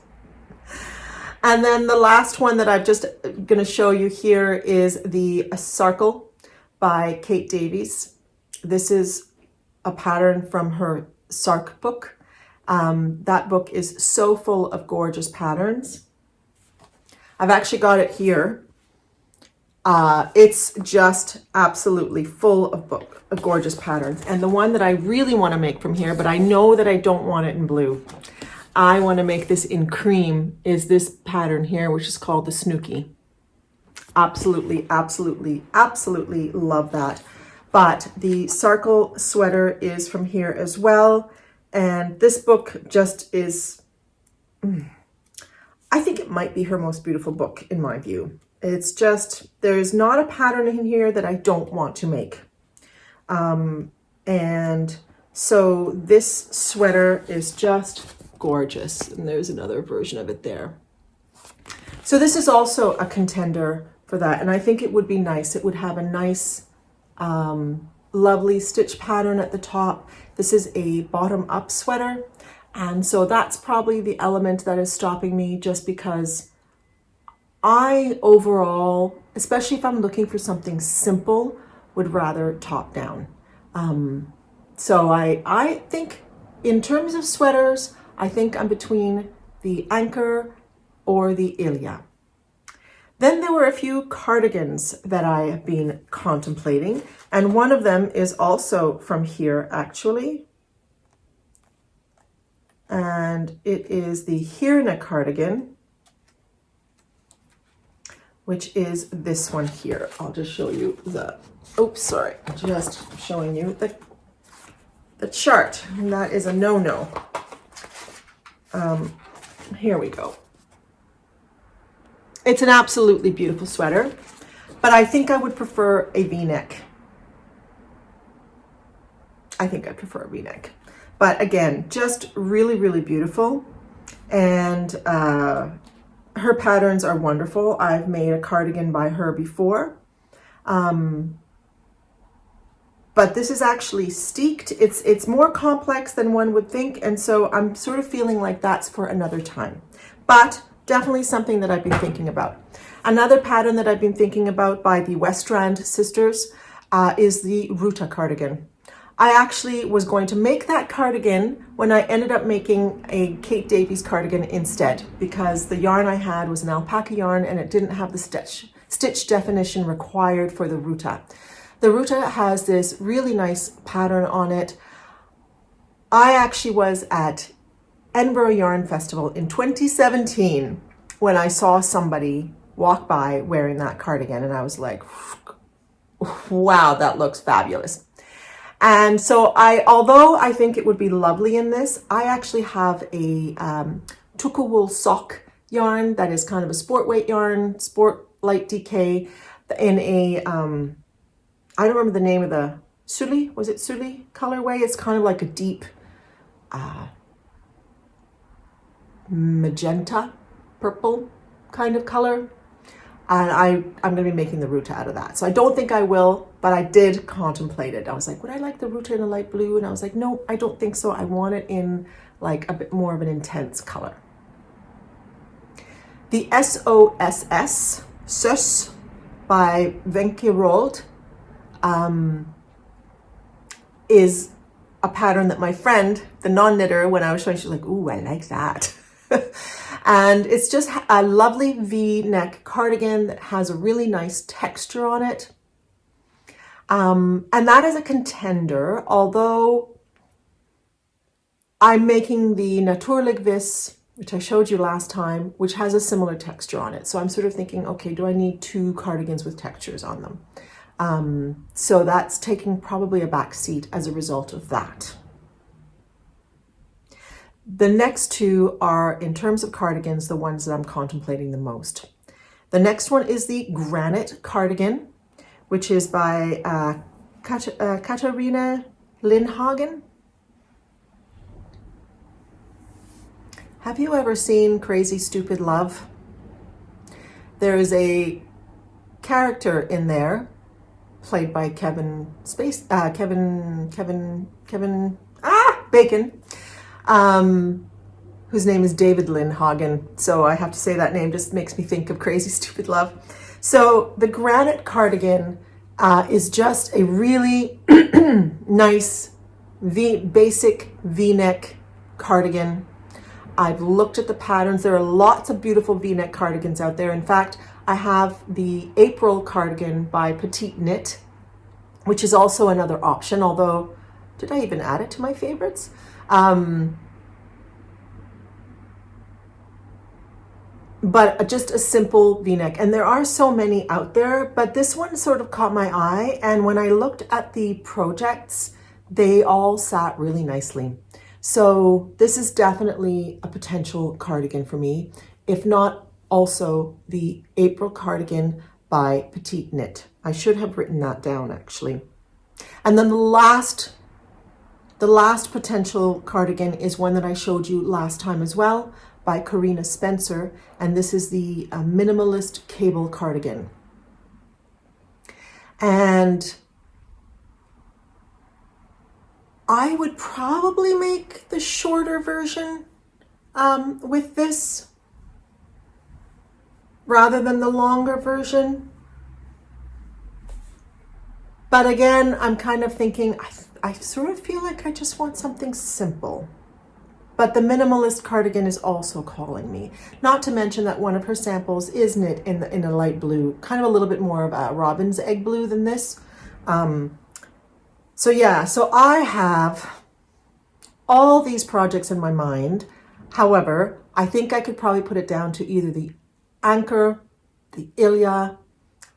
Speaker 1: And then the last one that I'm just going to show you here is the Sarkle by Kate Davies. This is a pattern from her Sark book. That book is so full of gorgeous patterns. I've actually got it here. It's just absolutely full of gorgeous patterns. And the one that I really want to make from here, but I know that I don't want it in blue. I want to make this in cream, is this pattern here, which is called the Snooki. Absolutely, absolutely, absolutely love that. But the Sarkle sweater is from here as well. And this book just is, I think it might be her most beautiful book in my view. It's just, there's not a pattern in here that I don't want to make. And so this sweater is just gorgeous. And there's another version of it there. So this is also a contender for that. And I think it would be nice. It would have a nice, lovely stitch pattern at the top. This is a bottom up sweater. And so that's probably the element that is stopping me, just because I overall, especially if I'm looking for something simple, would rather top down. So I think in terms of sweaters, I think I'm between the Anchor or the Ilya. Then there were a few cardigans that I have been contemplating, and one of them is also from here actually. And it is the Hirna cardigan, which is this one here. I'll just show you the, oops, sorry, just showing you the chart, and that is a no-no. Here we go. It's an absolutely beautiful sweater, but I think I would prefer a V-neck. I think I'd prefer a V-neck. But again, just really, really beautiful. And her patterns are wonderful. I've made a cardigan by her before. But this is actually steeked. It's more complex than one would think. And so I'm sort of feeling like that's for another time. But definitely something that I've been thinking about. Another pattern that I've been thinking about by the Westrand sisters is the Ruta cardigan. I actually was going to make that cardigan when I ended up making a Kate Davies cardigan instead, because the yarn I had was an alpaca yarn and it didn't have the stitch definition required for the Ruta. The Ruta has this really nice pattern on it. I actually was at Edinburgh Yarn Festival in 2017 when I saw somebody walk by wearing that cardigan, and I was like, wow, that looks fabulous. And so although I think it would be lovely in this, I actually have a Tuka wool sock yarn that is kind of a sport weight yarn, sport light DK, in a, I don't remember the name of the Suli, was it Suli colorway? It's kind of like a deep magenta, purple kind of color. And I'm going to be making the Ruta out of that. So I don't think I will, but I did contemplate it. I was like, would I like the Ruta in a light blue? And I was like, no, I don't think so. I want it in like a bit more of an intense color. The SOSS, SUS by Venke Rold, is a pattern that my friend, the non-knitter, when I was showing, she was like, ooh, I like that. And it's just a lovely V-neck cardigan that has a really nice texture on it. And that is a contender, although I'm making the Natuurlijk Vis, which I showed you last time, which has a similar texture on it. So I'm sort of thinking, okay, do I need two cardigans with textures on them? So that's taking probably a back seat as a result of that. The next two are, in terms of cardigans, the ones that I'm contemplating the most. The next one is the Granite cardigan, which is by Katarina Lindhagen. Have you ever seen Crazy Stupid Love? There is a character in there played by Bacon. Whose name is David Lindhagen. So I have to say that name just makes me think of Crazy Stupid Love. So the Granite cardigan is just a really nice basic V-neck cardigan. I've looked at the patterns. There are lots of beautiful V-neck cardigans out there. In fact, I have the April cardigan by Petite Knit, which is also another option, although, did I even add it to my favorites? But just a simple V-neck. And there are so many out there, but this one sort of caught my eye. And when I looked at the projects, they all sat really nicely. So this is definitely a potential cardigan for me, if not also the April cardigan by Petite Knit. I should have written that down actually. And then the last potential cardigan is one that I showed you last time as well, by Karina Spencer, and this is the Minimalist Cable cardigan. And I would probably make the shorter version with this rather than the longer version. But again, I'm kind of thinking, I sort of feel like I just want something simple. But the minimalist cardigan is also calling me. Not to mention that one of her samples is knit in a light blue, kind of a little bit more of a robin's egg blue than this. So yeah, so I have all these projects in my mind. However, I think I could probably put it down to either the Anchor, the Ilya,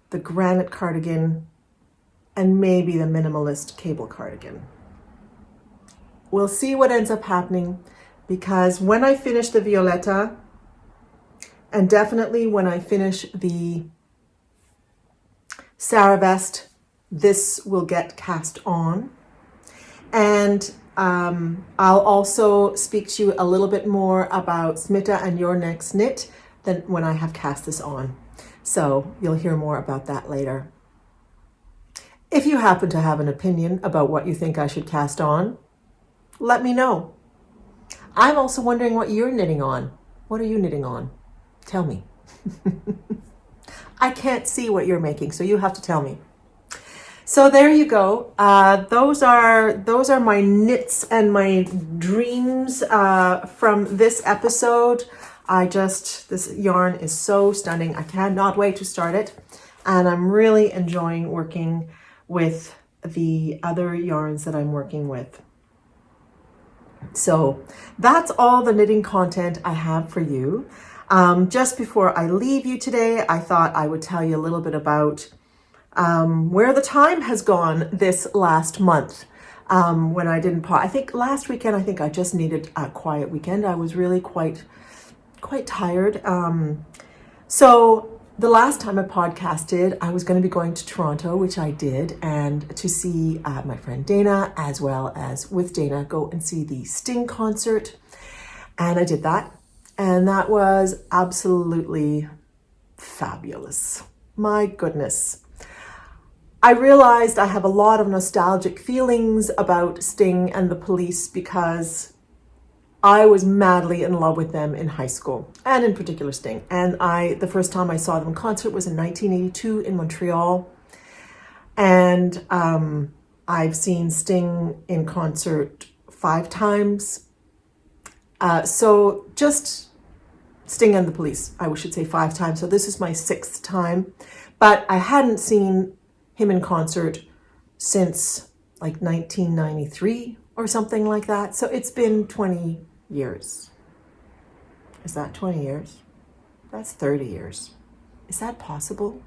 Speaker 1: the Granite cardigan, and maybe the minimalist cable cardigan. We'll see what ends up happening, because when I finish the Violeta, and definitely when I finish the Sara Vest, this will get cast on. And I'll also speak to you a little bit more about Smita and Your Next Knit than when I have cast this on. So you'll hear more about that later. If you happen to have an opinion about what you think I should cast on, let me know. I'm also wondering what you're knitting on. What are you knitting on? Tell me. I can't see what you're making, so you have to tell me. So there you go. Those are my knits and my dreams from this episode. This yarn is so stunning. I cannot wait to start it. And I'm really enjoying working with the other yarns that I'm working with. So that's all the knitting content I have for you. Just before I leave you today, I thought I would tell you a little bit about where the time has gone this last month. When I didn't I think last weekend, I just needed a quiet weekend. I was really quite tired. So the last time I podcasted, I was going to be going to Toronto, which I did, and to see my friend Dana, as well as with Dana, go and see the Sting concert. And I did that. And that was absolutely fabulous. My goodness. I realized I have a lot of nostalgic feelings about Sting and the Police because I was madly in love with them in high school, and in particular Sting. And the first time I saw them in concert was in 1982 in Montreal. And I've seen Sting in concert 5 times. So just Sting and the Police, I should say 5 times. So this is my 6th time. But I hadn't seen him in concert since like 1993 or something like that. So it's been 20 years. Is that 20 years? That's 30 years. Is that possible?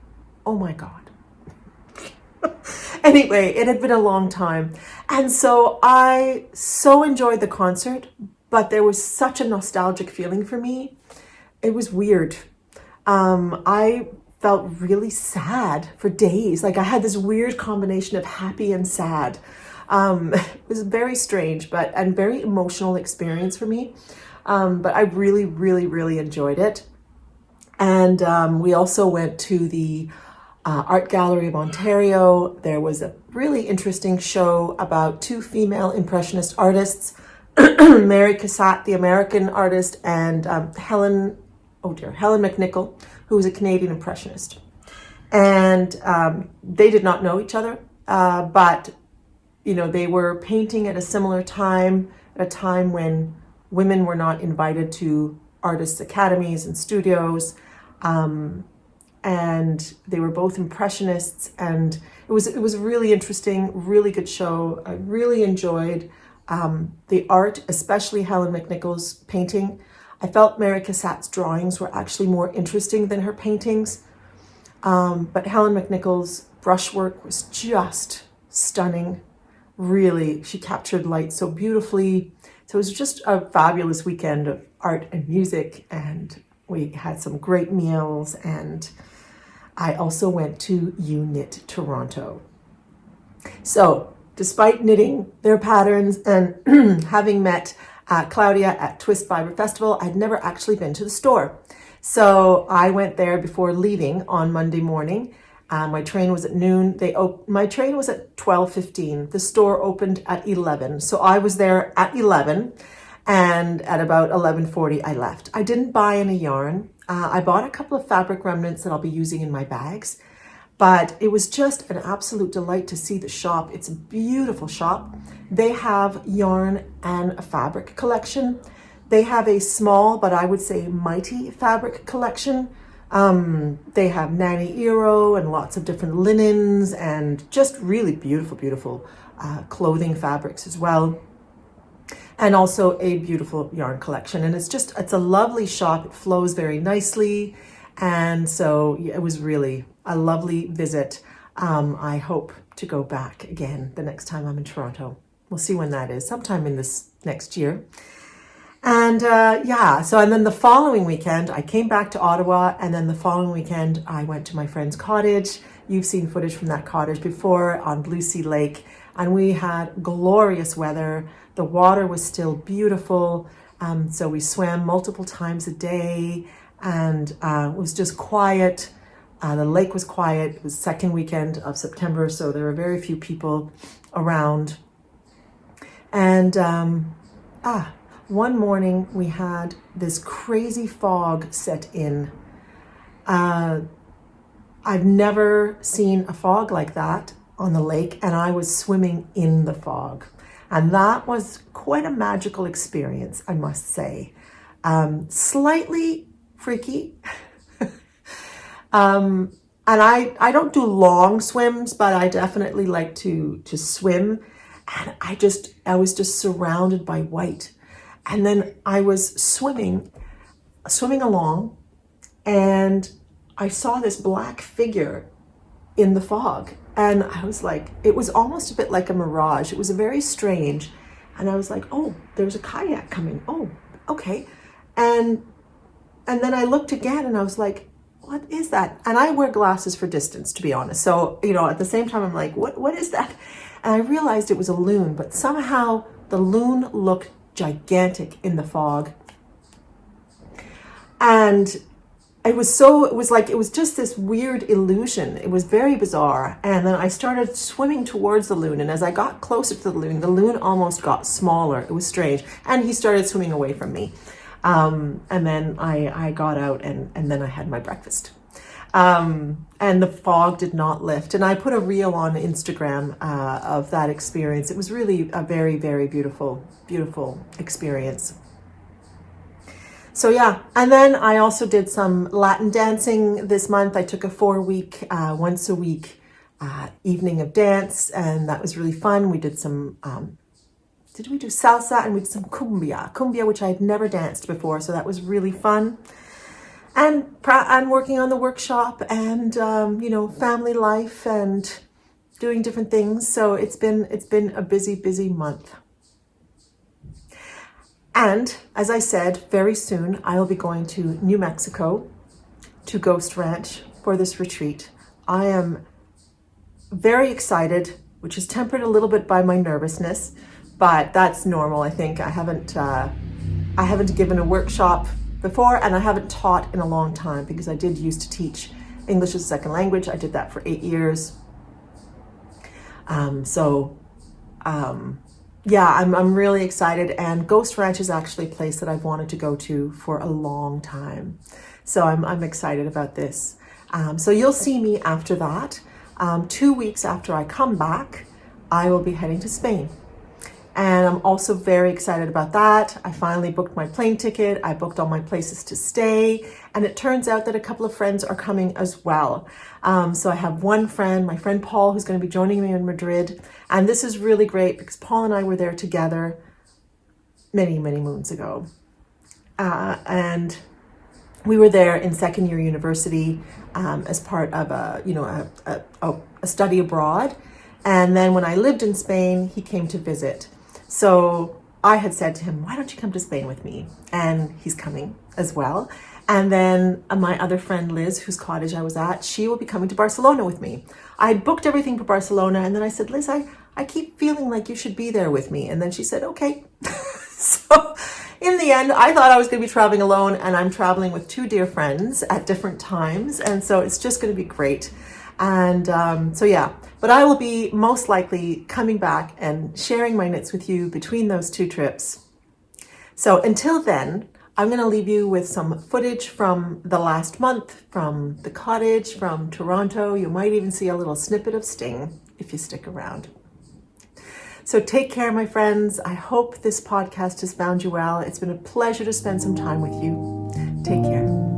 Speaker 1: Oh my God. Anyway, it had been a long time. And so I so enjoyed the concert, but there was such a nostalgic feeling for me. It was weird. I felt really sad for days. Like I had this weird combination of happy and sad. It was very strange, and very emotional experience for me. But I really, really, really enjoyed it. And we also went to the Art Gallery of Ontario. There was a really interesting show about 2 female Impressionist artists, Mary Cassatt, the American artist, and Helen McNichol, who was a Canadian Impressionist. And they did not know each other, but they were painting at a similar time, at a time when women were not invited to artists' academies and studios. And they were both Impressionists, and it was really interesting, really good show. I really enjoyed the art, especially Helen McNichol's painting. I felt Mary Cassatt's drawings were actually more interesting than her paintings. But Helen McNichol's brushwork was just stunning. Really, she captured light so beautifully. So it was just a fabulous weekend of art and music, and we had some great meals. And I also went to Eweknit Toronto. So despite knitting their patterns and having met Claudia at Twist Fiber Festival, I'd never actually been to the store. So I went there before leaving on Monday morning. My train was at noon. My train was at 12:15. The store opened at 11. So I was there at 11, and at about 11:40 I left. I didn't buy any yarn. I bought a couple of fabric remnants that I'll be using in my bags, but it was just an absolute delight to see the shop. It's a beautiful shop. They have yarn and a fabric collection. They have a small, but I would say mighty fabric collection. They have Nani Iro and lots of different linens and just really beautiful, beautiful clothing fabrics as well. And also a beautiful yarn collection. And it's a lovely shop. It flows very nicely. And so it was really a lovely visit. I hope to go back again the next time I'm in Toronto. We'll see when that is, sometime in this next year. And and then the following weekend, I came back to Ottawa, and then the following weekend, I went to my friend's cottage. You've seen footage from that cottage before on Blue Sea Lake, and we had glorious weather. The water was still beautiful, so we swam multiple times a day, and it was just quiet. The lake was quiet. It was the second weekend of September, so there were very few people around. And one morning we had this crazy fog set in. I've never seen a fog like that on the lake, and I was swimming in the fog. And that was quite a magical experience, I must say. Slightly freaky. And I don't do long swims, but I definitely like to swim. And I was just surrounded by white. And then I was swimming along, and I saw this black figure in the fog. And I was like, it was almost a bit like a mirage. It was very strange. And I was like, oh, there's a kayak coming. Oh, okay. And then I looked again, and I was like, what is that? And I wear glasses for distance, to be honest. So, at the same time, I'm like, what is that? And I realized it was a loon, but somehow the loon looked gigantic in the fog. And it was just this weird illusion. It was very bizarre. And then I started swimming towards the loon. And as I got closer to the loon almost got smaller. It was strange. And he started swimming away from me. And then I got out, and then I had my breakfast. And the fog did not lift. And I put a reel on Instagram of that experience. It was really a very, very beautiful, beautiful experience. So yeah, and then I also did some Latin dancing this month. I took a 4-week, once a week evening of dance, and that was really fun. We did some, did we do salsa? And we did some cumbia, which I had never danced before, so that was really fun. And I'm working on the workshop, and family life and doing different things. So it's been a busy month. And as I said, very soon I will be going to New Mexico to Ghost Ranch for this retreat. I am very excited, which is tempered a little bit by my nervousness, but that's normal. I think I haven't given a workshop before, and I haven't taught in a long time, because I did used to teach English as a second language. I did that for 8 years. I'm really excited, and Ghost Ranch is actually a place that I've wanted to go to for a long time. So I'm excited about this. So you'll see me after that. 2 weeks after I come back, I will be heading to Spain. And I'm also very excited about that. I finally booked my plane ticket. I booked all my places to stay. And it turns out that a couple of friends are coming as well. So I have one friend, my friend Paul, who's going to be joining me in Madrid. And this is really great because Paul and I were there together many, many moons ago. And we were there in second year university as part of a study abroad. And then when I lived in Spain, he came to visit. So I had said to him, why don't you come to Spain with me? And he's coming as well. And then my other friend Liz, whose cottage I was at, she will be coming to Barcelona with me. I had booked everything for Barcelona, and then I said, Liz, I keep feeling like you should be there with me. And then she said, okay. So in the end, I thought I was going to be traveling alone, and I'm traveling with 2 dear friends at different times. And so it's just going to be great. And but I will be most likely coming back and sharing my knits with you between those 2 trips. So until then, I'm going to leave you with some footage from the last month, from the cottage, from Toronto. You might even see a little snippet of Sting if you stick around. So take care, my friends. I hope this podcast has found you well. It's been a pleasure to spend some time with you. Take care.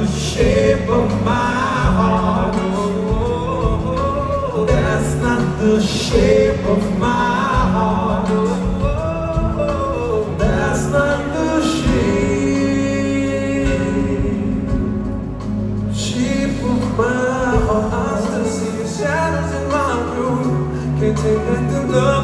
Speaker 2: the shape of my heart. Oh, that's not the shape of my heart. I still see the shadows in my room. Can't take back the love